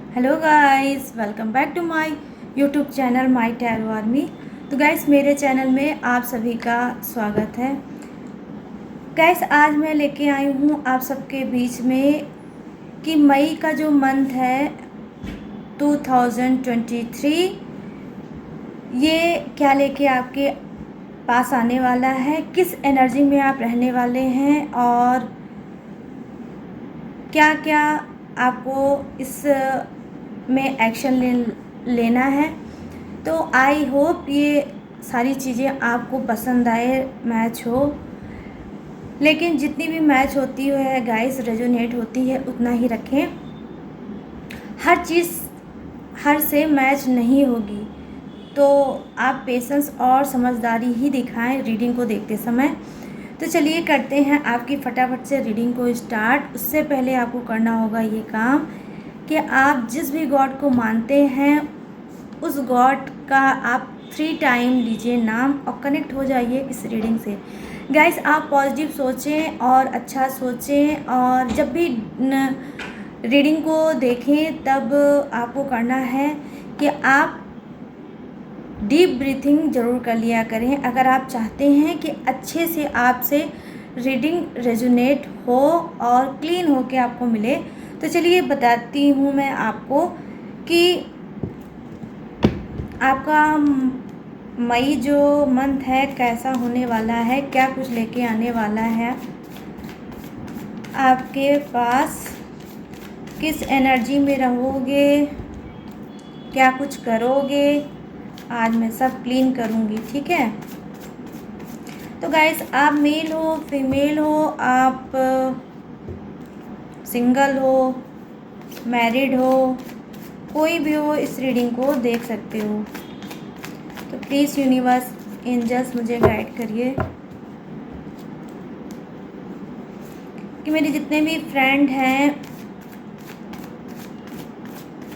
Hello guys, welcome back to my YouTube channel my tarot army. तो guys, मेरे channel में आप सभी का स्वागत है। गाइस, आज मैं लेके आई हूँ आप सबके बीच में कि मई का जो मंथ है 2023, ये क्या लेके आपके पास आने वाला है, किस एनर्जी में आप रहने वाले हैं और क्या क्या आपको इस में एक्शन लेना है। तो आई होप ये सारी चीज़ें आपको पसंद आए, मैच हो। लेकिन जितनी भी मैच होती है गाइस, रेजोनेट होती है उतना ही रखें। हर चीज़ हर से मैच नहीं होगी, तो आप पेशेंस और समझदारी ही दिखाएं रीडिंग को देखते समय। तो चलिए करते हैं आपकी फटाफट से रीडिंग को स्टार्ट। उससे पहले आपको करना होगा ये काम कि आप जिस भी गॉड को मानते हैं उस गॉड का आप 3 टाइम लीजिए नाम और कनेक्ट हो जाइए इस रीडिंग से। गाइस, आप पॉजिटिव सोचें और अच्छा सोचें, और जब भी रीडिंग को देखें तब आपको करना है कि आप डीप ब्रीथिंग ज़रूर कर लिया करें अगर आप चाहते हैं कि अच्छे से आपसे रीडिंग रेजोनेट हो और क्लीन हो के आपको मिले। तो चलिए बताती हूँ मैं आपको कि आपका मई जो मंथ है कैसा होने वाला है, क्या कुछ लेके आने वाला है आपके पास, किस एनर्जी में रहोगे, क्या कुछ करोगे। आज मैं सब क्लीन करूँगी, ठीक है। तो गाइस, आप मेल हो फीमेल हो, आप सिंगल हो मैरिड हो, कोई भी हो इस रीडिंग को देख सकते हो। तो प्लीज़ यूनिवर्स एंजल्स मुझे गाइड करिए कि मेरे जितने भी फ्रेंड हैं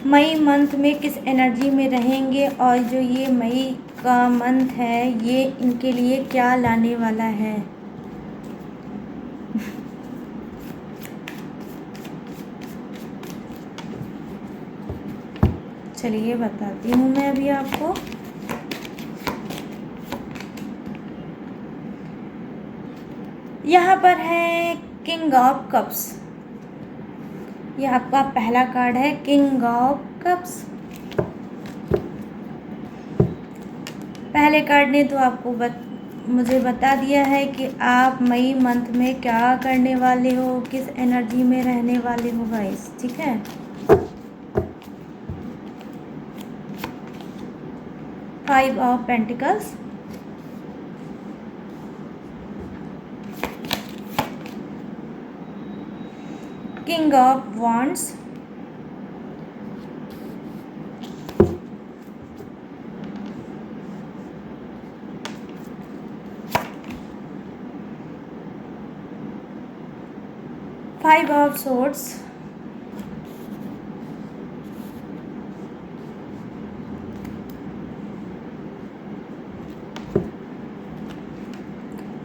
मई मंथ में किस एनर्जी में रहेंगे, और जो ये मई का मंथ है ये इनके लिए क्या लाने वाला है। चलिए बताती हूँ मैं अभी आपको। यहाँ पर है किंग ऑफ कप्स। ये आपका पहला कार्ड है, किंग ऑफ कप्स। पहले कार्ड ने तो आपको मुझे बता दिया है कि आप मई मंथ में क्या करने वाले हो, किस एनर्जी में रहने वाले हो गाइस, ठीक है। Five of pentacles, king of wands, five of swords,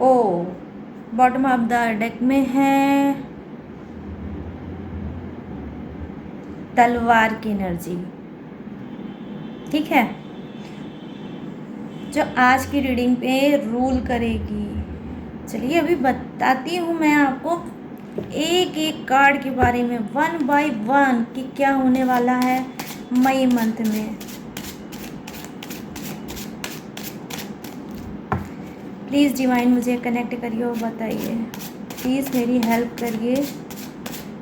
ओ बॉटम ऑफ द डेक में है तलवार की एनर्जी, ठीक है, जो आज की रीडिंग पे रूल करेगी। चलिए अभी बताती हूँ मैं आपको एक एक कार्ड के बारे में, वन बाय वन, कि क्या होने वाला है मई मंथ में। प्लीज़ डिवाइन मुझे कनेक्ट करिए और बताइए, प्लीज़ मेरी हेल्प करिए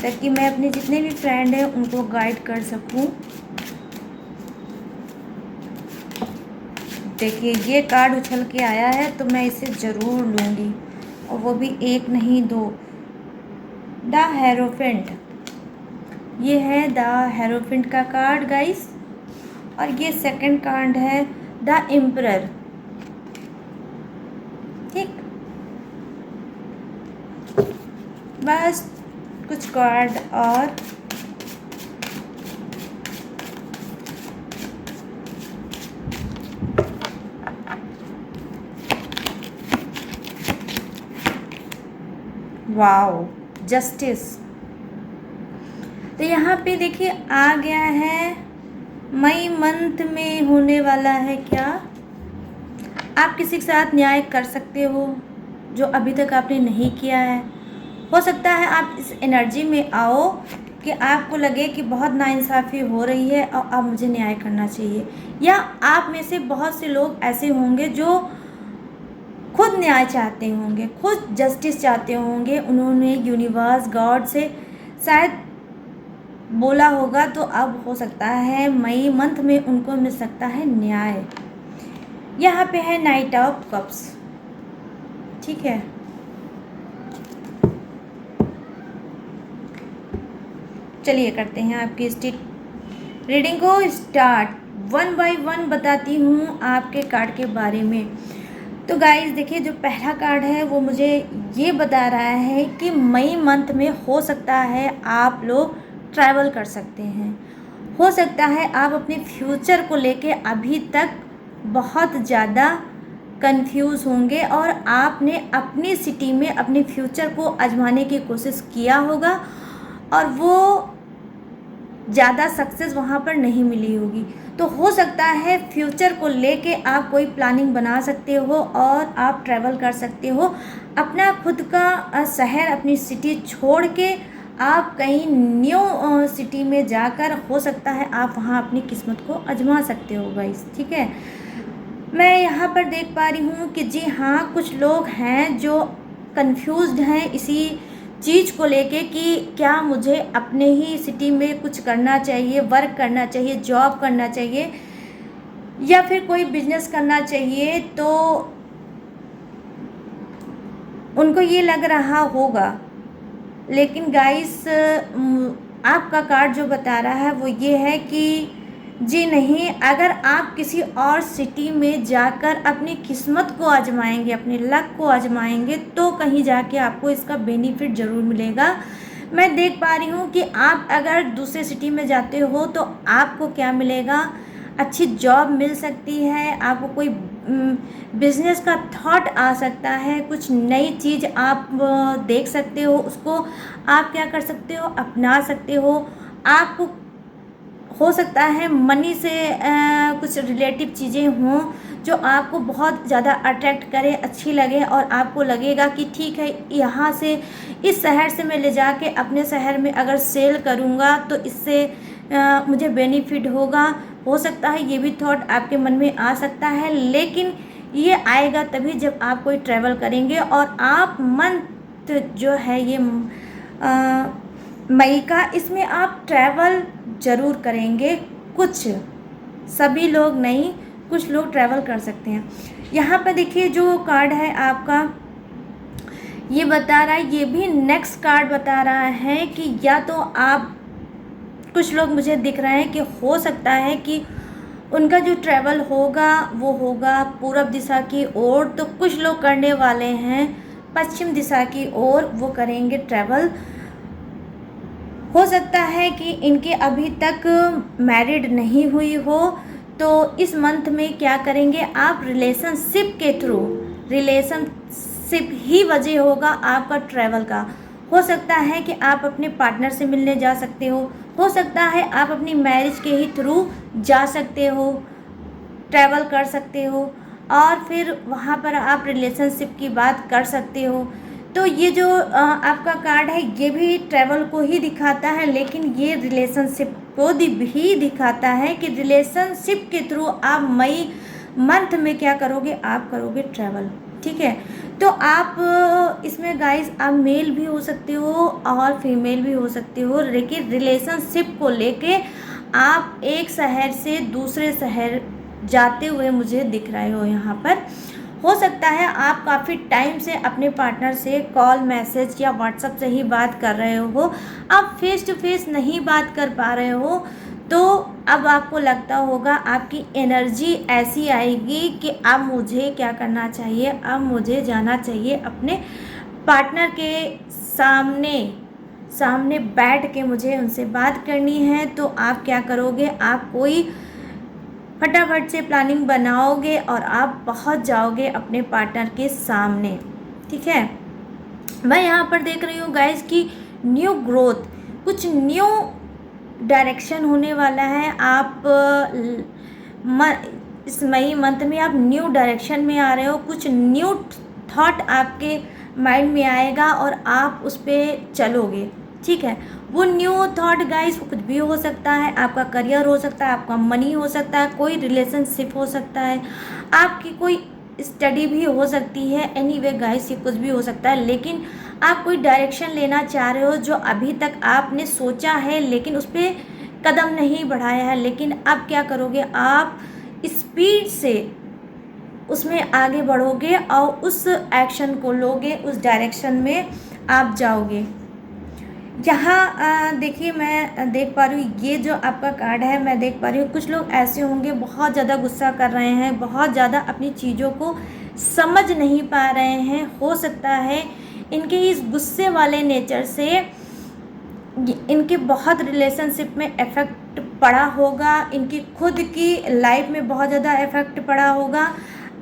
ताकि मैं अपने जितने भी फ्रेंड हैं उनको गाइड कर सकूं। देखिए, ये कार्ड उछल के आया है तो मैं इसे ज़रूर लूँगी, और वो भी एक नहीं दो। द हेरोफेंट, ये है द हेरोफेंट का कार्ड गाइस, और ये सेकंड कार्ड है द एम्परर, ठीक। बस कुछ कार्ड और वाओ, जस्टिस। तो यहाँ पे देखिए आ गया है मई मंथ में होने वाला है क्या। आप किसी के साथ न्याय कर सकते हो जो अभी तक आपने नहीं किया है। हो सकता है आप इस एनर्जी में आओ कि आपको लगे कि बहुत नाइंसाफ़ी हो रही है और अब मुझे न्याय करना चाहिए, या आप में से बहुत से लोग ऐसे होंगे जो खुद न्याय चाहते होंगे, खुद जस्टिस चाहते होंगे। उन्होंने यूनिवर्स गॉड से शायद बोला होगा, तो अब हो सकता है मई मंथ में उनको मिल सकता है न्याय। यहाँ पे है नाइट ऑफ कप्स, ठीक है। चलिए करते हैं आपकी रीडिंग को स्टार्ट। 1 बाय 1 बताती हूँ आपके कार्ड के बारे में। तो गाइस देखिए, जो पहला कार्ड है वो मुझे ये बता रहा है कि मई मंथ में हो सकता है आप लोग ट्रैवल कर सकते हैं। हो सकता है आप अपने फ्यूचर को लेके अभी तक बहुत ज़्यादा कंफ्यूज होंगे और आपने अपनी सिटी में अपने फ्यूचर को आजमाने की कोशिश किया होगा और वो ज़्यादा सक्सेस वहाँ पर नहीं मिली होगी। तो हो सकता है फ्यूचर को लेके आप कोई प्लानिंग बना सकते हो और आप ट्रैवल कर सकते हो। अपना खुद का शहर, अपनी सिटी छोड़ के आप कहीं न्यू सिटी में जाकर हो सकता है आप वहाँ अपनी किस्मत को आजमा सकते हो गाइस, ठीक है। मैं यहाँ पर देख पा रही हूँ कि जी हाँ, कुछ लोग हैं जो कंफ्यूज्ड हैं इसी चीज़ को लेके कि क्या मुझे अपने ही सिटी में कुछ करना चाहिए, वर्क करना चाहिए, जॉब करना चाहिए या फिर कोई बिजनेस करना चाहिए। तो उनको ये लग रहा होगा, लेकिन गाइस आपका कार्ड जो बता रहा है वो ये है कि जी नहीं, अगर आप किसी और सिटी में जाकर अपनी किस्मत को आजमाएंगे, अपने लक को आजमाएंगे, तो कहीं जाके आपको इसका बेनिफिट ज़रूर मिलेगा। मैं देख पा रही हूँ कि आप अगर दूसरे सिटी में जाते हो तो आपको क्या मिलेगा, अच्छी जॉब मिल सकती है, आपको कोई बिजनेस का थॉट आ सकता है, कुछ नई चीज़ आप देख सकते हो, उसको आप क्या कर सकते हो, अपना सकते हो। आपको हो सकता है मनी से कुछ रिलेटिव चीज़ें हों जो आपको बहुत ज़्यादा अट्रैक्ट करे, अच्छी लगे और आपको लगेगा कि ठीक है, यहाँ से इस शहर से मैं ले जाके अपने शहर में अगर सेल करूँगा तो इससे मुझे बेनिफिट होगा। हो सकता है ये भी थॉट आपके मन में आ सकता है, लेकिन ये आएगा तभी जब आप कोई ट्रैवल करेंगे। और आप मंथ जो है ये मई का, इसमें आप ट्रैवल ज़रूर करेंगे। कुछ, सभी लोग नहीं, कुछ लोग ट्रैवल कर सकते हैं। यहाँ पर देखिए जो कार्ड है आपका, ये बता रहा है, ये भी नेक्स्ट कार्ड बता रहा है कि या तो आप, कुछ लोग मुझे दिख रहे हैं कि हो सकता है कि उनका जो ट्रैवल होगा वो होगा पूर्व दिशा की ओर, तो कुछ लोग करने वाले हैं पश्चिम दिशा की ओर, वो करेंगे ट्रैवल। हो सकता है कि इनके अभी तक मैरिड नहीं हुई हो, तो इस मंथ में क्या करेंगे आप, रिलेशनशिप के थ्रू, रिलेशनशिप ही वजह होगा आपका ट्रैवल का। हो सकता है कि आप अपने पार्टनर से मिलने जा सकते हो सकता है आप अपनी मैरिज के ही थ्रू जा सकते हो, ट्रैवल कर सकते हो और फिर वहाँ पर आप रिलेशनशिप की बात कर सकते हो। तो ये जो आपका कार्ड है ये भी ट्रैवल को ही दिखाता है, लेकिन ये रिलेशनशिप को भी दिखाता है कि रिलेशनशिप के थ्रू आप मई मंथ में क्या करोगे, आप करोगे ट्रैवल, ठीक है। तो आप इसमें गाइस आप मेल भी हो सकते हो और फीमेल भी हो सकते हो, लेकिन रिलेशनशिप को लेके आप एक शहर से दूसरे शहर जाते हुए मुझे दिख रहे हो यहाँ पर। हो सकता है आप काफ़ी टाइम से अपने पार्टनर से कॉल, मैसेज या व्हाट्सएप से ही बात कर रहे हो, आप फेस टू फेस नहीं बात कर पा रहे हो। तो अब आपको लगता होगा, आपकी एनर्जी ऐसी आएगी कि अब मुझे क्या करना चाहिए, अब मुझे जाना चाहिए अपने पार्टनर के सामने बैठ के मुझे उनसे बात करनी है। तो आप क्या करोगे, आप कोई फटाफट से प्लानिंग बनाओगे और आप पहुंच जाओगे अपने पार्टनर के सामने, ठीक है। मैं यहाँ पर देख रही हूँ गाइस कि न्यू ग्रोथ, कुछ न्यू डायरेक्शन होने वाला है। आप इस मई मंथ में आप न्यू डायरेक्शन में आ रहे हो, कुछ न्यू थॉट आपके माइंड में आएगा और आप उस पर चलोगे, ठीक है। वो न्यू थॉट गाइस कुछ भी हो सकता है, आपका करियर हो सकता है, आपका मनी हो सकता है, कोई रिलेशनशिप हो सकता है, आपकी कोई स्टडी भी हो सकती है। एनीवे गाइस ये कुछ भी हो सकता है, लेकिन आप कोई डायरेक्शन लेना चाह रहे हो जो अभी तक आपने सोचा है लेकिन उस पर कदम नहीं बढ़ाया है। लेकिन अब क्या करोगे, आप स्पीड से उसमें आगे बढ़ोगे और उस एक्शन को लोगे, उस डायरेक्शन में आप जाओगे। यहाँ देखिए मैं देख पा रही हूँ ये जो आपका कार्ड है, मैं देख पा रही हूँ कुछ लोग ऐसे होंगे बहुत ज़्यादा गुस्सा कर रहे हैं, बहुत ज़्यादा अपनी चीज़ों को समझ नहीं पा रहे हैं। हो सकता है इनके इस गुस्से वाले नेचर से इनके बहुत रिलेशनशिप में इफ़ेक्ट पड़ा होगा, इनकी खुद की लाइफ में बहुत ज़्यादा इफ़ेक्ट पड़ा होगा।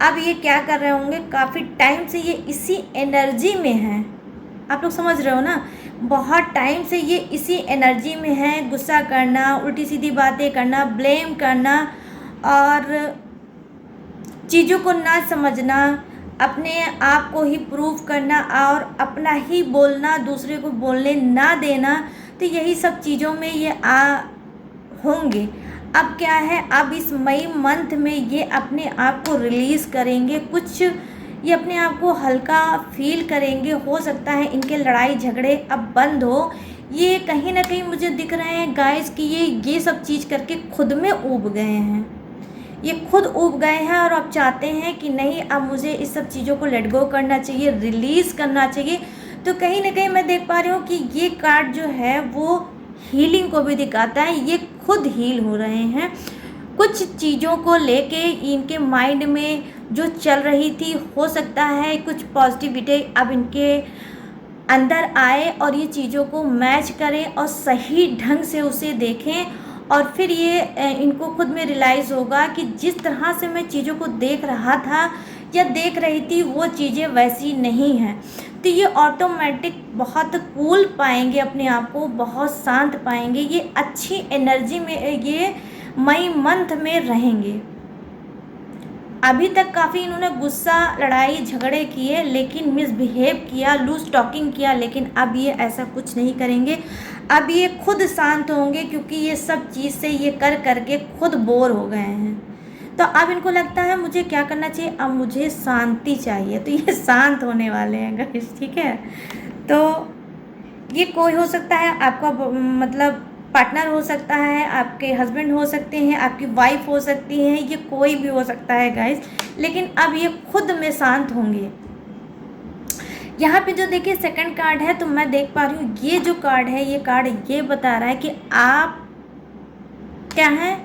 अब ये क्या कर रहे होंगे, काफ़ी टाइम से ये इसी एनर्जी में हैं, आप लोग समझ रहे हो ना, बहुत टाइम से ये इसी एनर्जी में है, गुस्सा करना, उल्टी सीधी बातें करना, ब्लेम करना और चीज़ों को ना समझना, अपने आप को ही प्रूव करना और अपना ही बोलना, दूसरे को बोलने ना देना। तो यही सब चीज़ों में ये होंगे। अब क्या है, अब इस मई मंथ में ये अपने आप को रिलीज़ करेंगे, कुछ ये अपने आप को हल्का फील करेंगे। हो सकता है इनके लड़ाई झगड़े अब बंद हो। ये कहीं ना कहीं मुझे दिख रहे हैं गाइस कि ये सब चीज़ करके खुद में ऊब गए हैं, ये खुद ऊब गए हैं और अब चाहते हैं कि नहीं, अब मुझे इस सब चीज़ों को लेट गो करना चाहिए, रिलीज़ करना चाहिए। तो कहीं ना कहीं मैं देख पा रही हूँ कि ये कार्ड जो है वो हीलिंग को भी दिखाता है, ये खुद हील हो रहे हैं। कुछ चीज़ों को लेके इनके माइंड में जो चल रही थी, हो सकता है कुछ पॉजिटिविटी अब इनके अंदर आए और ये चीज़ों को मैच करें और सही ढंग से उसे देखें और फिर ये इनको खुद में रियलाइज़ होगा कि जिस तरह से मैं चीज़ों को देख रहा था या देख रही थी वो चीज़ें वैसी नहीं हैं। तो ये ऑटोमेटिक बहुत कूल पाएंगे अपने आप को, बहुत शांत पाएंगे, ये अच्छी एनर्जी में ये मई मंथ में रहेंगे। अभी तक काफ़ी इन्होंने गुस्सा, लड़ाई झगड़े किए, लेकिन मिसबिहेव किया, लूज टॉकिंग किया, लेकिन अब ये ऐसा कुछ नहीं करेंगे। अब ये खुद शांत होंगे क्योंकि ये सब चीज़ से ये कर करके खुद बोर हो गए हैं। तो अब इनको लगता है मुझे क्या करना चाहिए, अब मुझे शांति चाहिए। तो ये शांत होने वाले हैं गाइस, ठीक है। तो ये कोई हो सकता है आपका मतलब पार्टनर हो सकता है, आपके हस्बैंड हो सकते हैं, आपकी वाइफ हो सकती है, ये कोई भी हो सकता है गाइस, लेकिन अब ये खुद में शांत होंगे। यहाँ पे जो देखिए सेकंड कार्ड है, तो मैं देख पा रही हूँ ये जो कार्ड है, ये कार्ड ये बता रहा है कि आप क्या हैं,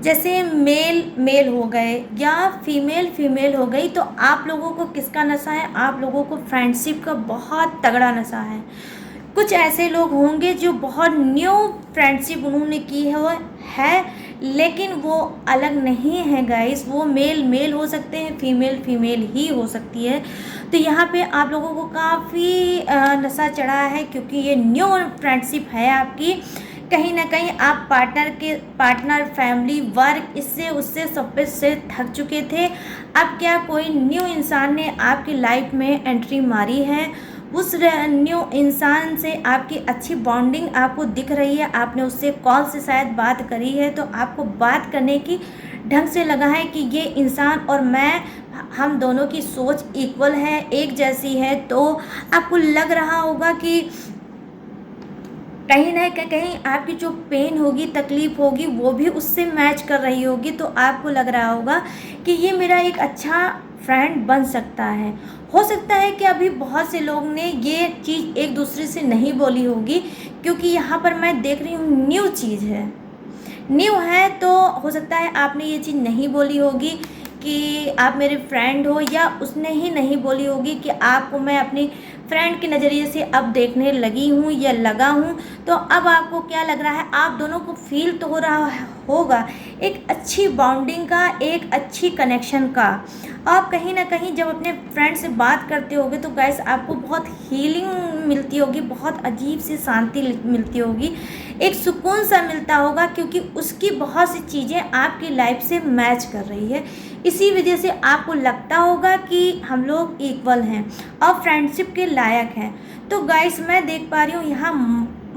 जैसे मेल हो गए या फीमेल हो गई, तो आप लोगों को किसका नशा है, आप लोगों को फ्रेंडशिप का बहुत तगड़ा नशा है। कुछ ऐसे लोग होंगे जो बहुत न्यू फ्रेंडशिप उन्होंने की है लेकिन वो अलग नहीं है गाइस, वो मेल हो सकते हैं, फीमेल ही हो सकती है। तो यहाँ पे आप लोगों को काफ़ी नशा चढ़ा है क्योंकि ये न्यू फ्रेंडशिप है आपकी। कहीं ना कहीं आप पार्टनर फैमिली वर्क इससे उससे सब पे से थक चुके थे। अब क्या कोई न्यू इंसान ने आपकी लाइफ में एंट्री मारी है, उस न्यू इंसान से आपकी अच्छी बॉन्डिंग आपको दिख रही है, आपने उससे कॉल से शायद बात करी है, तो आपको बात करने की ढंग से लगा है कि ये इंसान और मैं, हम दोनों की सोच इक्वल है, एक जैसी है। तो आपको लग रहा होगा कि कहीं ना कहीं आपकी जो पेन होगी, तकलीफ़ होगी, वो भी उससे मैच कर रही होगी। तो आपको लग रहा होगा कि ये मेरा एक अच्छा फ्रेंड बन सकता है। हो सकता है कि अभी बहुत से लोग ने ये चीज़ एक दूसरे से नहीं बोली होगी क्योंकि यहाँ पर मैं देख रही हूँ न्यू चीज़ है, न्यू है। तो हो सकता है आपने ये चीज़ नहीं बोली होगी कि आप मेरे फ्रेंड हो, या उसने ही नहीं बोली होगी कि आपको मैं अपनी फ्रेंड के नज़रिए से अब देखने लगी हूँ या लगा हूँ। तो अब आपको क्या लग रहा है, आप दोनों को फील तो हो रहा होगा एक अच्छी बॉन्डिंग का, एक अच्छी कनेक्शन का। आप कहीं ना कहीं जब अपने फ्रेंड से बात करते होगे तो गाइस आपको बहुत हीलिंग मिलती होगी, बहुत अजीब सी शांति मिलती होगी, एक सुकून सा मिलता होगा, क्योंकि उसकी बहुत सी चीज़ें आपकी लाइफ से मैच कर रही है। इसी वजह से आपको लगता होगा कि हम लोग इक्वल हैं और फ्रेंडशिप के लायक हैं। तो गाइस मैं देख पा रही हूँ यहाँ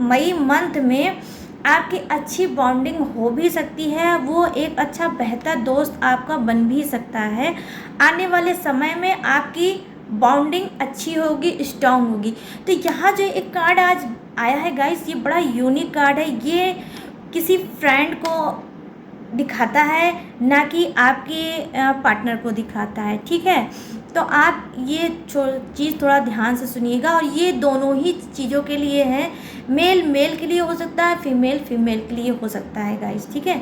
मई मंथ में आपकी अच्छी बॉन्डिंग हो भी सकती है, वो एक अच्छा बेहतर दोस्त आपका बन भी सकता है। आने वाले समय में आपकी बॉन्डिंग अच्छी होगी, स्ट्रांग होगी। तो यहाँ जो एक कार्ड आज आया है गाइस, ये बड़ा यूनिक कार्ड है। ये किसी फ्रेंड को दिखाता है, ना कि आपके पार्टनर को दिखाता है, ठीक है। तो आप ये चीज़ थोड़ा ध्यान से सुनिएगा, और ये दोनों ही चीज़ों के लिए है, मेल मेल के लिए हो सकता है, फीमेल फीमेल के लिए हो सकता है गाइस, ठीक है।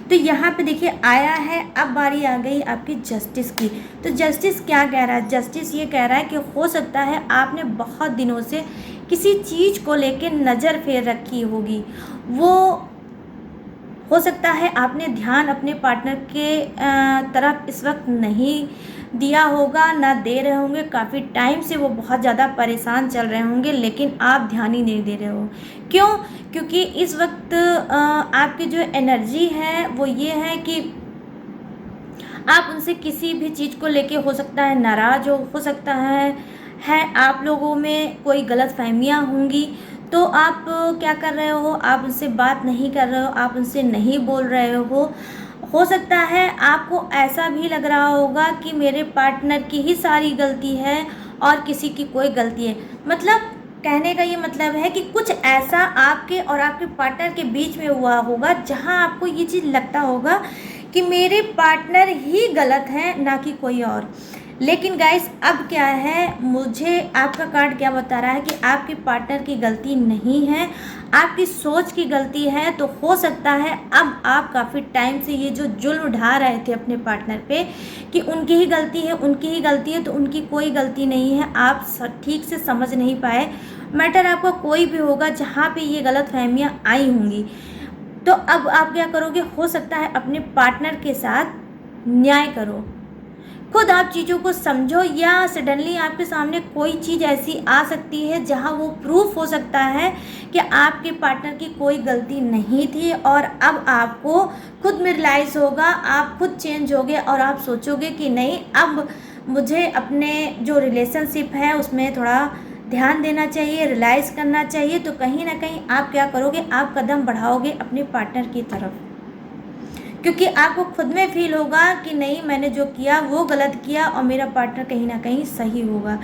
तो यहाँ पे देखिए आया है, अब बारी आ गई आपकी जस्टिस की। तो जस्टिस क्या कह रहा है, जस्टिस ये कह रहा है कि हो सकता है आपने बहुत दिनों से किसी चीज़ को लेकर नज़र फेर रखी होगी, वो हो सकता है आपने ध्यान अपने पार्टनर के तरफ इस वक्त नहीं दिया होगा, ना दे रहे होंगे। काफ़ी टाइम से वो बहुत ज़्यादा परेशान चल रहे होंगे, लेकिन आप ध्यान ही नहीं दे रहे हो। क्यों? क्योंकि इस वक्त आपकी जो एनर्जी है वो ये है कि आप उनसे किसी भी चीज़ को लेके हो सकता है नाराज़ हो सकता है आप लोगों में कोई गलतफहमियां होंगी। तो आप क्या कर रहे हो, आप उनसे बात नहीं कर रहे हो, आप उनसे नहीं बोल रहे हो सकता है आपको ऐसा भी लग रहा होगा कि मेरे पार्टनर की ही सारी गलती है और किसी की कोई गलती है। मतलब कहने का ये मतलब है कि कुछ ऐसा आपके और आपके पार्टनर के बीच में हुआ होगा जहां आपको ये चीज़ लगता होगा कि मेरे पार्टनर ही गलत हैं, ना कि कोई और। लेकिन गाइस अब क्या है, मुझे आपका कार्ड क्या बता रहा है कि आपके पार्टनर की गलती नहीं है, आपकी सोच की गलती है। तो हो सकता है अब आप काफ़ी टाइम से ये जो जुल्म ढा रहे थे अपने पार्टनर पे कि उनकी ही गलती है, उनकी ही गलती है, तो उनकी कोई गलती नहीं है। आप ठीक से समझ नहीं पाए। मैटर आपका कोई भी होगा जहाँ पे ये गलतफहमियाँ आई होंगी। तो अब आप क्या करोगे, हो सकता है अपने पार्टनर के साथ न्याय करो, खुद आप चीज़ों को समझो, या सडनली आपके सामने कोई चीज़ ऐसी आ सकती है जहां वो प्रूफ हो सकता है कि आपके पार्टनर की कोई गलती नहीं थी, और अब आपको खुद में रियलाइज़ होगा, आप खुद चेंज होगे और आप सोचोगे कि नहीं, अब मुझे अपने जो रिलेशनशिप है उसमें थोड़ा ध्यान देना चाहिए, रियलाइज़ करना चाहिए। तो कहीं ना कहीं आप क्या करोगे, आप कदम बढ़ाओगे अपने पार्टनर की तरफ, क्योंकि आपको खुद में फील होगा कि नहीं, मैंने जो किया वो गलत किया और मेरा पार्टनर कहीं ना कहीं सही होगा।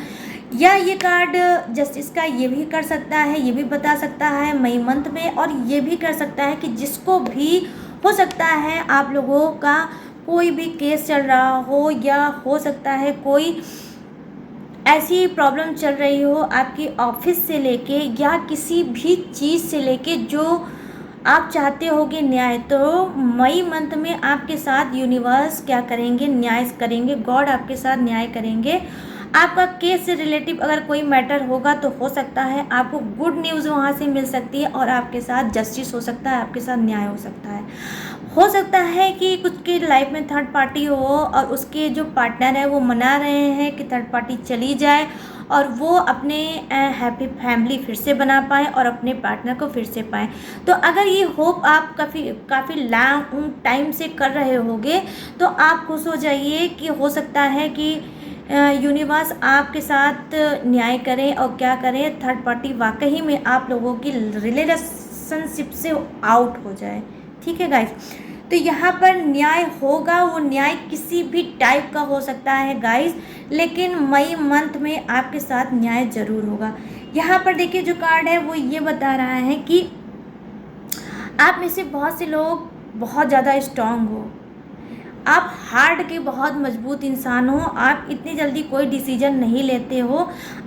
या ये कार्ड जस्टिस का ये भी कर सकता है, ये भी बता सकता है मई मंथ में, और ये भी कर सकता है कि जिसको भी हो सकता है आप लोगों का कोई भी केस चल रहा हो, या हो सकता है कोई ऐसी प्रॉब्लम चल रही हो आपकी ऑफिस से लेके या किसी भी चीज़ से लेके जो आप चाहते होगे न्याय, तो मई मंथ में आपके साथ यूनिवर्स क्या करेंगे, न्याय करेंगे, गॉड आपके साथ न्याय करेंगे। आपका केस से रिलेटिव अगर कोई मैटर होगा तो हो सकता है आपको गुड न्यूज़ वहाँ से मिल सकती है, और आपके साथ जस्टिस हो सकता है, आपके साथ न्याय हो सकता है। हो सकता है कि कुछ की लाइफ में थर्ड पार्टी हो और उसके जो पार्टनर है वो मना रहे हैं कि थर्ड पार्टी चली जाए और वो अपने हैप्पी फैमिली फिर से बना पाए और अपने पार्टनर को फिर से पाए। तो अगर ये होप आप काफ़ी लॉन्ग टाइम से कर रहे होगे तो आप खुश हो जाइए कि हो सकता है कि यूनिवर्स आपके साथ न्याय करें, और क्या करें, थर्ड पार्टी वाकई में आप लोगों की रिलेशनशिप से आउट हो जाए। ठीक है गाइस, तो यहाँ पर न्याय होगा, वो न्याय किसी भी टाइप का हो सकता है गाइस, लेकिन मई मंथ में आपके साथ न्याय ज़रूर होगा। यहाँ पर देखिए जो कार्ड है वो ये बता रहा है कि आप में से बहुत से लोग बहुत ज़्यादा स्ट्रांग हो, आप हार्ड के बहुत मजबूत इंसान हो, आप इतनी जल्दी कोई डिसीजन नहीं लेते हो,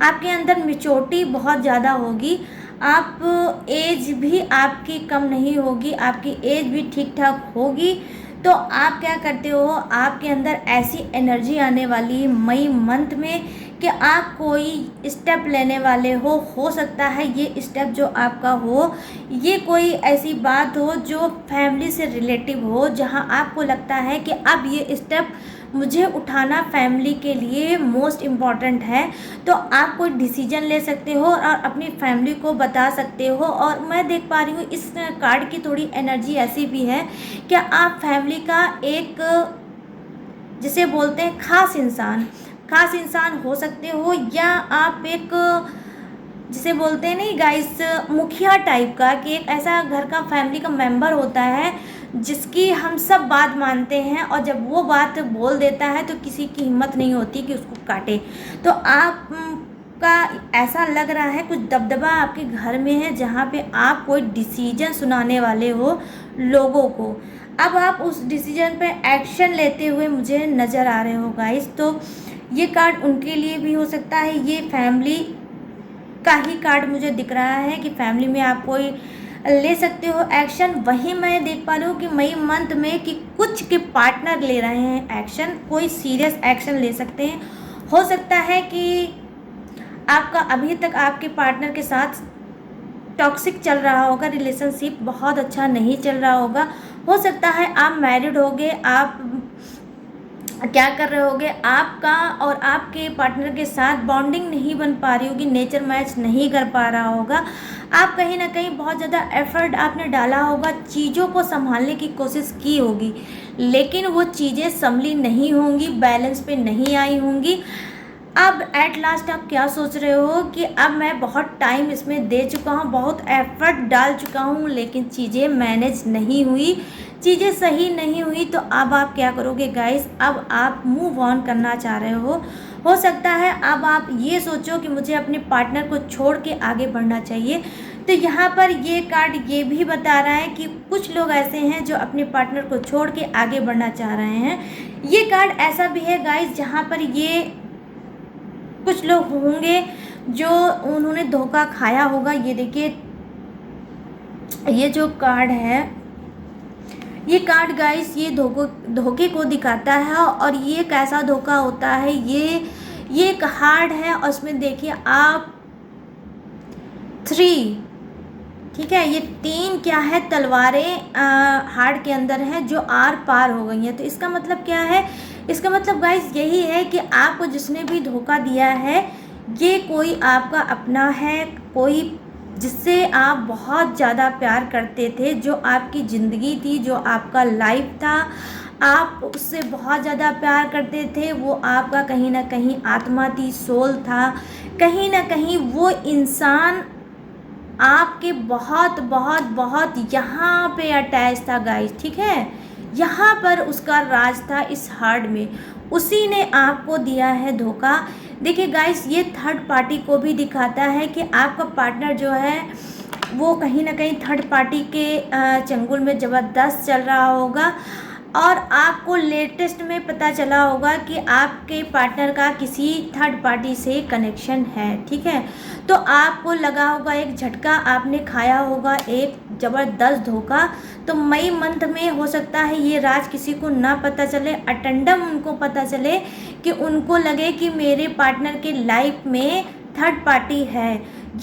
आपके अंदर मैच्योरिटी बहुत ज़्यादा होगी, आप एज भी आपकी कम नहीं होगी, आपकी एज भी ठीक ठाक होगी। तो आप क्या करते हो, आपके अंदर ऐसी एनर्जी आने वाली मई मंथ में कि आप कोई स्टेप लेने वाले हो सकता है ये स्टेप जो आपका हो, ये कोई ऐसी बात हो जो फैमिली से रिलेटिव हो, जहां आपको लगता है कि अब ये स्टेप मुझे उठाना फैमिली के लिए मोस्ट इम्पॉर्टेंट है। तो आप कोई डिसीजन ले सकते हो और अपनी फैमिली को बता सकते हो। और मैं देख पा रही हूँ इस कार्ड की थोड़ी एनर्जी ऐसी भी है कि आप फैमिली का एक, जिसे बोलते हैं खास इंसान हो सकते हो, या आप एक, जिसे बोलते हैं नहीं गाइस, मुखिया टाइप का, कि एक ऐसा घर का फैमिली का मेंबर होता है जिसकी हम सब बात मानते हैं, और जब वो बात बोल देता है तो किसी की हिम्मत नहीं होती कि उसको काटे। तो आप का ऐसा लग रहा है कुछ दबदबा आपके घर में है, जहाँ पे आप कोई डिसीजन सुनाने वाले हो लोगों को। अब आप उस डिसीजन पे एक्शन लेते हुए मुझे नज़र आ रहे हो गाइस। तो ये कार्ड उनके लिए भी हो सकता है, ये फैमिली का ही कार्ड मुझे दिख रहा है कि फैमिली में आप कोई ले सकते हो एक्शन। वही मैं देख पा रही हूँ कि मई मंथ में कि कुछ के पार्टनर ले रहे हैं एक्शन, कोई सीरियस एक्शन ले सकते हैं। हो सकता है कि आपका अभी तक आपके पार्टनर के साथ टॉक्सिक चल रहा होगा, रिलेशनशिप बहुत अच्छा नहीं चल रहा होगा। हो सकता है आप मैरिड होगे, आप क्या कर रहे होगे, आपका और आपके पार्टनर के साथ बॉन्डिंग नहीं बन पा रही होगी, नेचर मैच नहीं कर पा रहा होगा। आप कहीं ना कहीं बहुत ज़्यादा एफर्ट आपने डाला होगा, चीज़ों को संभालने की कोशिश की होगी, लेकिन वो चीज़ें संभली नहीं होंगी, बैलेंस पे नहीं आई होंगी। अब एट लास्ट आप क्या सोच रहे हो कि अब मैं बहुत टाइम इसमें दे चुका हूँ, बहुत एफर्ट डाल चुका हूँ, लेकिन चीज़ें मैनेज नहीं हुई, चीज़ें सही नहीं हुई। तो अब आप क्या करोगे गाइस, अब आप मूव ऑन करना चाह रहे हो सकता है अब आप ये सोचो कि मुझे अपने पार्टनर को छोड़ के आगे बढ़ना चाहिए। तो यहाँ पर ये कार्ड ये भी बता रहा है कि कुछ लोग ऐसे हैं जो अपने पार्टनर को छोड़ के आगे बढ़ना चाह रहे हैं। ये कार्ड ऐसा भी है गाइस जहाँ पर ये कुछ लोग होंगे जो उन्होंने धोखा खाया होगा। ये देखिए, ये जो कार्ड है, ये कार्ड गाइस ये धोखे को दिखाता है। और ये कैसा धोखा होता है, ये एक हार्ड है और उसमें देखिए आप 3, ठीक है, ये 3 क्या है, तलवारें हार्ड के अंदर हैं जो आर पार हो गई हैं। तो इसका मतलब क्या है, इसका मतलब गाइस यही है कि आपको जिसने भी धोखा दिया है, ये कोई आपका अपना है, कोई जिससे आप बहुत ज़्यादा प्यार करते थे, जो आपकी ज़िंदगी थी, जो आपका लाइफ था, आप उससे बहुत ज़्यादा प्यार करते थे, वो आपका कहीं ना कहीं आत्मा थी, सोल था, कहीं ना कहीं वो इंसान आपके बहुत बहुत बहुत यहाँ पे अटैच था गाइस, ठीक है, यहाँ पर उसका राज था इस हार्ट में, उसी ने आपको दिया है धोखा। देखिए गाइस, ये थर्ड पार्टी को भी दिखाता है कि आपका पार्टनर जो है वो कहीं ना कहीं थर्ड पार्टी के चंगुल में ज़बरदस्त चल रहा होगा। और आपको लेटेस्ट में पता चला होगा कि आपके पार्टनर का किसी थर्ड पार्टी से कनेक्शन है, ठीक है। तो आपको लगा होगा एक झटका, आपने खाया होगा एक ज़बरदस्त धोखा। तो मई मंथ में हो सकता है ये राज किसी को ना पता चले, अटेंडम उनको पता चले, कि उनको लगे कि मेरे पार्टनर के लाइफ में थर्ड पार्टी है।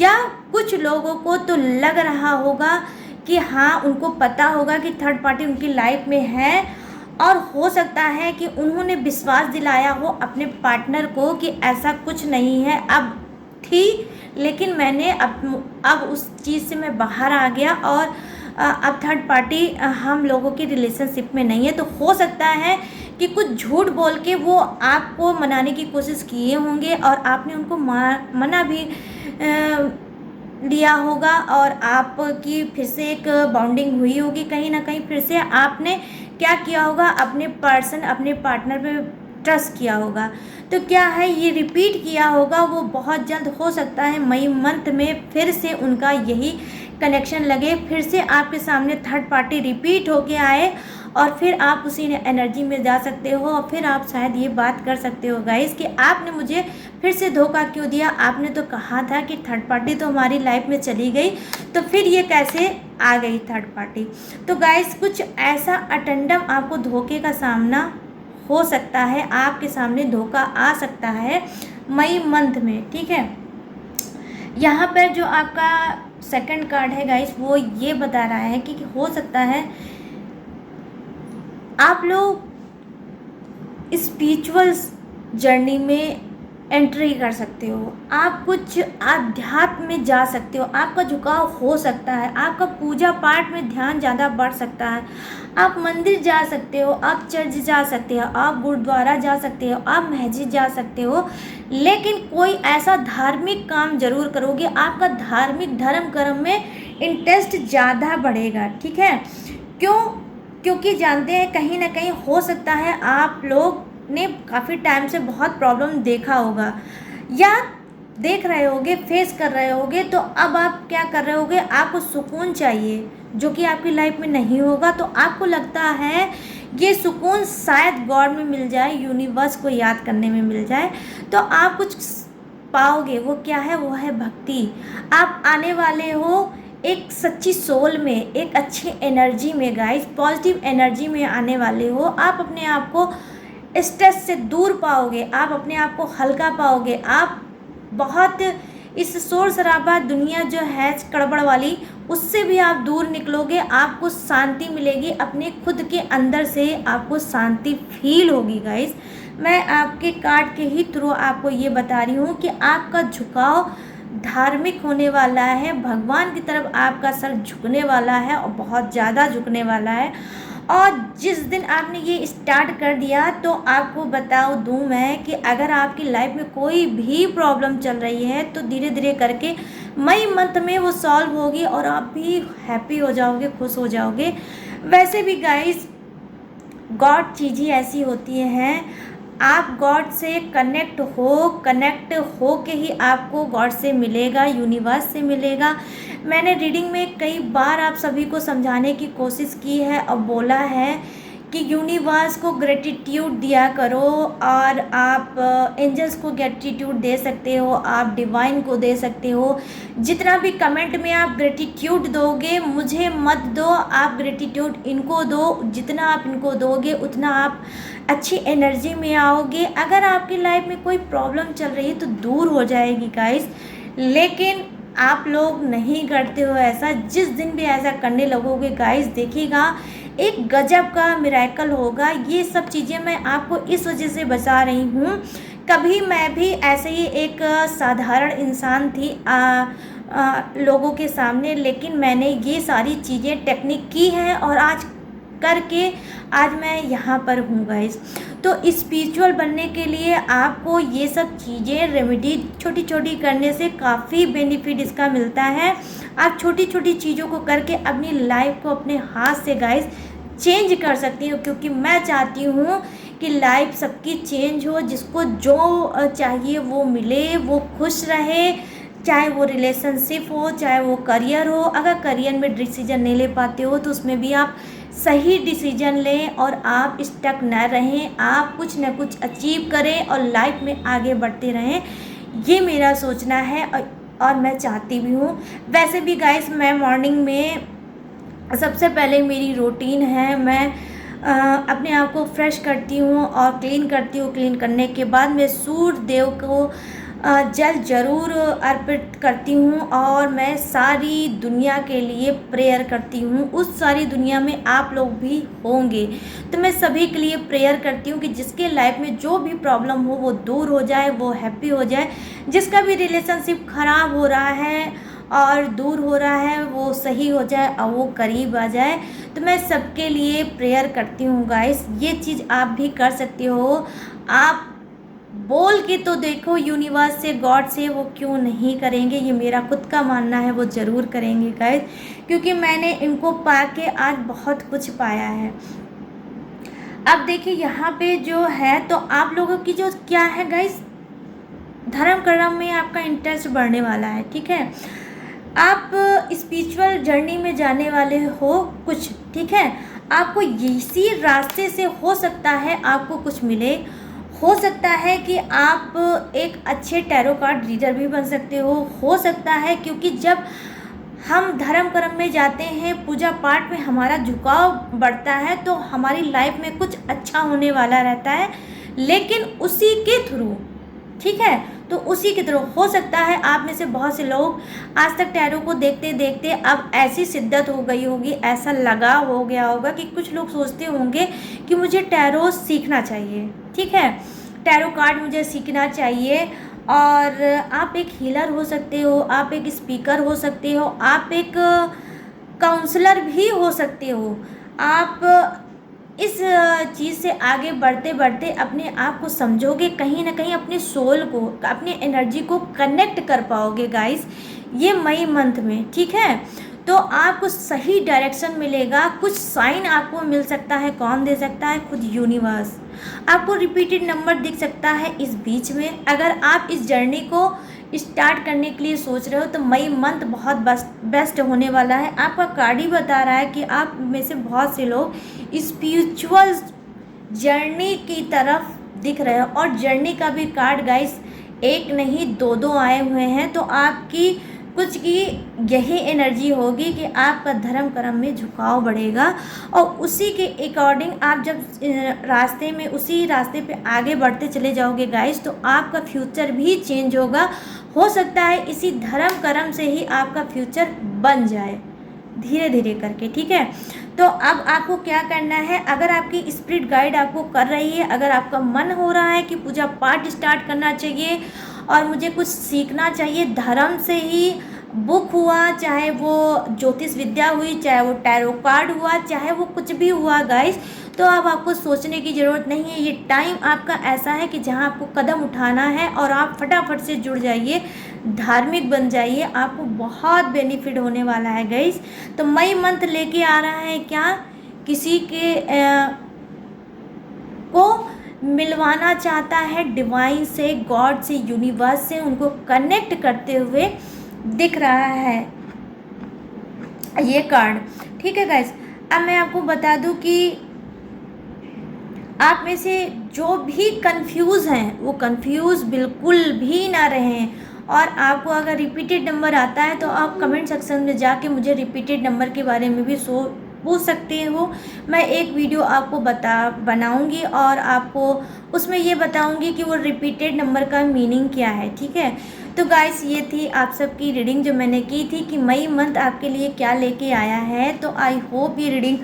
या कुछ लोगों को तो लग रहा होगा कि हाँ, उनको पता होगा कि थर्ड पार्टी उनकी लाइफ में है, और हो सकता है कि उन्होंने विश्वास दिलाया हो अपने पार्टनर को कि ऐसा कुछ नहीं है, अब थी लेकिन मैंने अब उस चीज़ से मैं बाहर आ गया, और अब थर्ड पार्टी हम लोगों की रिलेशनशिप में नहीं है। तो हो सकता है कि कुछ झूठ बोल के वो आपको मनाने की कोशिश किए होंगे, और आपने उनको मना भी लिया होगा, और आपकी फिर से एक बॉन्डिंग हुई होगी। कहीं ना कहीं फिर से आपने क्या किया होगा, अपने पार्टनर पे ट्रस्ट किया होगा। तो क्या है, ये रिपीट किया होगा, वो बहुत जल्द हो सकता है मई मंथ में फिर से उनका यही कनेक्शन लगे, फिर से आपके सामने थर्ड पार्टी रिपीट होके आए, और फिर आप उसी एनर्जी में जा सकते हो, और फिर आप शायद ये बात कर सकते हो गाइस कि आपने मुझे फिर से धोखा क्यों दिया, आपने तो कहा था कि थर्ड पार्टी तो हमारी लाइफ में चली गई, तो फिर ये कैसे आ गई थर्ड पार्टी। तो गाइस, कुछ ऐसा अटेंडम आपको धोखे का सामना हो सकता है, आपके सामने धोखा आ सकता है। मई मंथ में, ठीक है। यहाँ पर जो आपका सेकंड कार्ड है गाइस, वो ये बता रहा है कि हो सकता है आप लोग स्पिरिचुअल जर्नी में एंट्री कर सकते हो, आप कुछ आध्यात्म में जा सकते हो, आपका झुकाव हो सकता है, आपका पूजा पाठ में ध्यान ज़्यादा बढ़ सकता है, आप मंदिर जा सकते हो, आप चर्च जा सकते हो, आप गुरुद्वारा जा सकते हो, आप मस्जिद जा सकते हो, लेकिन कोई ऐसा धार्मिक काम जरूर करोगे, आपका धार्मिक धर्म कर्म में इंटरेस्ट ज़्यादा बढ़ेगा, ठीक है। क्यों? क्योंकि जानते हैं कहीं ना कहीं हो सकता है आप लोग ने काफ़ी टाइम से बहुत प्रॉब्लम देखा होगा या देख रहे होगे, फेस कर रहे होगे, तो अब आप क्या कर रहे होगे, आपको सुकून चाहिए जो कि आपकी लाइफ में नहीं होगा, तो आपको लगता है ये सुकून शायद गॉड में मिल जाए, यूनिवर्स को याद करने में मिल जाए, तो आप कुछ पाओगे। वो क्या है? वो है भक्ति। आप आने वाले हो एक सच्ची सोल में, एक अच्छी एनर्जी में गाइस, पॉजिटिव एनर्जी में आने वाले हो। आप अपने आप को स्ट्रेस से दूर पाओगे, आप अपने आप को हल्का पाओगे, आप बहुत इस शोर शराबा दुनिया जो है कड़बड़ वाली, उससे भी आप दूर निकलोगे, आपको शांति मिलेगी, अपने खुद के अंदर से आपको शांति फील होगी गाइस। मैं आपके कार्ड के ही थ्रू आपको ये बता रही हूँ कि आपका झुकाव धार्मिक होने वाला है, भगवान की तरफ आपका सर झुकने वाला है और बहुत ज़्यादा झुकने वाला है। और जिस दिन आपने ये स्टार्ट कर दिया, तो आपको बताओ दूँ मैं कि अगर आपकी लाइफ में कोई भी प्रॉब्लम चल रही है तो धीरे धीरे करके मई मंथ में वो सॉल्व होगी और आप भी हैप्पी हो जाओगे, खुश हो जाओगे। वैसे भी गाइस, गॉड चीज़ ही ऐसी होती हैं, आप गॉड से कनेक्ट हो के ही आपको गॉड से मिलेगा, यूनिवर्स से मिलेगा। मैंने रीडिंग में कई बार आप सभी को समझाने की कोशिश की है और बोला है कि यूनिवर्स को ग्रेटिट्यूड दिया करो, और आप एंजल्स को ग्रेटिट्यूड दे सकते हो, आप डिवाइन को दे सकते हो। जितना भी कमेंट में आप ग्रेटिट्यूड दोगे, मुझे मत दो, आप ग्रेटिट्यूड इनको दो। जितना आप इनको दोगे उतना आप अच्छी एनर्जी में आओगे। अगर आपकी लाइफ में कोई प्रॉब्लम चल रही है तो दूर हो जाएगी गाइस, लेकिन आप लोग नहीं करते हो ऐसा। जिस दिन भी ऐसा करने लगोगे गाइस, देखिएगा एक गजब का मिरेकल होगा। ये सब चीज़ें मैं आपको इस वजह से बता रही हूँ, कभी मैं भी ऐसे ही एक साधारण इंसान थी लोगों के सामने, लेकिन मैंने ये सारी चीज़ें टेक्निक की हैं और आज करके आज मैं यहाँ पर हूँ गाइस। तो स्पिरिचुअल बनने के लिए आपको ये सब चीज़ें रेमेडी छोटी छोटी करने से काफ़ी बेनिफिट इसका मिलता है। आप छोटी छोटी चीज़ों को करके अपनी लाइफ को अपने हाथ से गाइस चेंज कर सकती हो, क्योंकि मैं चाहती हूँ कि लाइफ सबकी चेंज हो, जिसको जो चाहिए वो मिले, वो खुश रहे, चाहे वो रिलेशनशिप हो, चाहे वो करियर हो। अगर करियर में डिसीजन नहीं ले पाते हो तो उसमें भी आप सही डिसीजन लें और आप स्टक न रहें, आप कुछ न कुछ अचीव करें और लाइफ में आगे बढ़ते रहें। ये मेरा सोचना है और मैं चाहती भी हूँ। वैसे भी गाइस, मैं मॉर्निंग में सबसे पहले मेरी रूटीन है, मैं अपने आप को फ्रेश करती हूँ और क्लीन करती हूँ। क्लीन करने के बाद मैं सूर्य देव को जल जरूर अर्पित करती हूँ और मैं सारी दुनिया के लिए प्रेयर करती हूँ। उस सारी दुनिया में आप लोग भी होंगे, तो मैं सभी के लिए प्रेयर करती हूँ कि जिसके लाइफ में जो भी प्रॉब्लम हो वो दूर हो जाए, वो हैप्पी हो जाए। जिसका भी रिलेशनशिप ख़राब हो रहा है और दूर हो रहा है, वो सही हो जाए और वो करीब आ जाए। तो मैं सबके लिए प्रेयर करती हूँ गाइस। ये चीज़ आप भी कर सकते हो। आप बोल के तो देखो यूनिवर्स से, गॉड से, वो क्यों नहीं करेंगे। ये मेरा खुद का मानना है, वो ज़रूर करेंगे गाइस, क्योंकि मैंने इनको पा के आज बहुत कुछ पाया है। अब देखिए यहाँ पे जो है, तो आप लोगों की जो क्या है गाइस, धर्म कर्म में आपका इंटरेस्ट बढ़ने वाला है, ठीक है। आप स्पिरिचुअल जर्नी में जाने वाले हो कुछ, ठीक है। आपको इसी रास्ते से हो सकता है आपको कुछ मिले, हो सकता है कि आप एक अच्छे टैरो कार्ड रीडर भी बन सकते हो सकता है, क्योंकि जब हम धर्म कर्म में जाते हैं, पूजा पाठ में हमारा झुकाव बढ़ता है, तो हमारी लाइफ में कुछ अच्छा होने वाला रहता है। लेकिन उसी के थ्रू, ठीक है। तो उसी की तरह हो सकता है आप में से बहुत से लोग आज तक टैरो को देखते देखते अब ऐसी शिद्दत हो गई होगी, ऐसा लगाव हो गया होगा कि कुछ लोग सोचते होंगे कि मुझे टैरो सीखना चाहिए, ठीक है, टैरो कार्ड मुझे सीखना चाहिए। और आप एक हीलर हो सकते हो, आप एक स्पीकर हो सकते हो, आप एक काउंसलर भी हो सकते हो। आप इस चीज़ से आगे बढ़ते बढ़ते अपने आप को समझोगे, कहीं ना कहीं अपने सोल को, अपने एनर्जी को कनेक्ट कर पाओगे गाइस ये मई मंथ में, ठीक है। तो आपको सही डायरेक्शन मिलेगा, कुछ साइन आपको मिल सकता है। कौन दे सकता है? खुद यूनिवर्स। आपको रिपीटेड नंबर दिख सकता है इस बीच में। अगर आप इस जर्नी को स्टार्ट करने के लिए सोच रहे हो तो मई मंथ बहुत बेस्ट होने वाला है। आपका कार्ड ही बता रहा है कि आप में से बहुत से लोग स्पिरिचुअल जर्नी की तरफ दिख रहे हो। और जर्नी का भी कार्ड गाइस एक नहीं दो दो आए हुए हैं। तो आपकी कुछ की यही एनर्जी होगी कि आपका धर्म कर्म में झुकाव बढ़ेगा और उसी के अकॉर्डिंग आप जब रास्ते में उसी रास्ते पे आगे बढ़ते चले जाओगे गाइस तो आपका फ्यूचर भी चेंज होगा। हो सकता है इसी धर्म कर्म से ही आपका फ्यूचर बन जाए धीरे धीरे करके, ठीक है। तो अब आपको क्या करना है, अगर आपकी स्पिरिट गाइड आपको कर रही है, अगर आपका मन हो रहा है कि पूजा पाठ स्टार्ट करना चाहिए और मुझे कुछ सीखना चाहिए धर्म से ही, बुक हुआ, चाहे वो ज्योतिष विद्या हुई, चाहे वो टैरो कार्ड हुआ, चाहे वो कुछ भी हुआ गाइस, तो अब आपको सोचने की ज़रूरत नहीं है। ये टाइम आपका ऐसा है कि जहां आपको कदम उठाना है और आप फटाफट से जुड़ जाइए, धार्मिक बन जाइए, आपको बहुत बेनिफिट होने वाला है गाइस। तो मई मंथ लेके आ रहा है क्या, किसी के को मिलवाना चाहता है डिवाइन से, गॉड से, यूनिवर्स से, उनको कनेक्ट करते हुए दिख रहा है ये कार्ड, ठीक है गाइस। अब मैं आपको बता दूं कि आप में से जो भी कंफ्यूज हैं वो कंफ्यूज बिल्कुल भी ना रहें। और आपको अगर रिपीटेड नंबर आता है तो आप कमेंट सेक्शन में जाके मुझे रिपीटेड नंबर के बारे में भी पूछ सकते हो। मैं एक वीडियो आपको बनाऊंगी और आपको उसमें ये बताऊंगी कि वो रिपीटेड नंबर का मीनिंग क्या है, ठीक है। तो गाइस ये थी आप सबकी रीडिंग जो मैंने की थी कि मई मंथ आपके लिए क्या लेके आया है। तो आई होप ये रीडिंग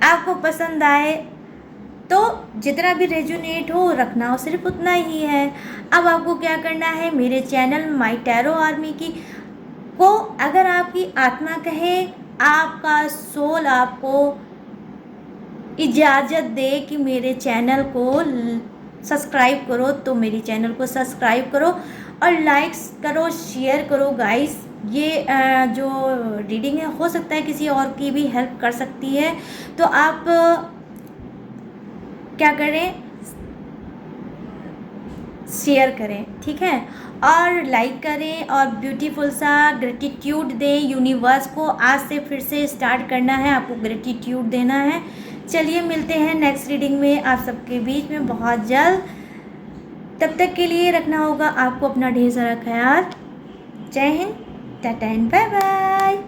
आपको पसंद आए। तो जितना भी रेजोनेट हो रखना हो सिर्फ उतना ही है। अब आपको क्या करना है, मेरे चैनल माई टैरो आर्मी की को अगर आपकी आत्मा कहे, आपका सोल आपको इजाज़त दे कि मेरे चैनल को सब्सक्राइब करो तो मेरी चैनल को सब्सक्राइब करो और लाइक्स करो, शेयर करो गाइस। ये जो रीडिंग है हो सकता है किसी और की भी हेल्प कर सकती है। तो आप क्या करें, शेयर करें, ठीक है, और लाइक करें और ब्यूटीफुल सा ग्रेटिट्यूड दें यूनिवर्स को। आज से फिर से स्टार्ट करना है, आपको ग्रेटिट्यूड देना है। चलिए मिलते हैं नेक्स्ट रीडिंग में आप सबके बीच में बहुत जल्द। तब तक के लिए रखना होगा आपको अपना ढेर सारा ख्याल। जय हिंद, टाटा एंड बाय बाय।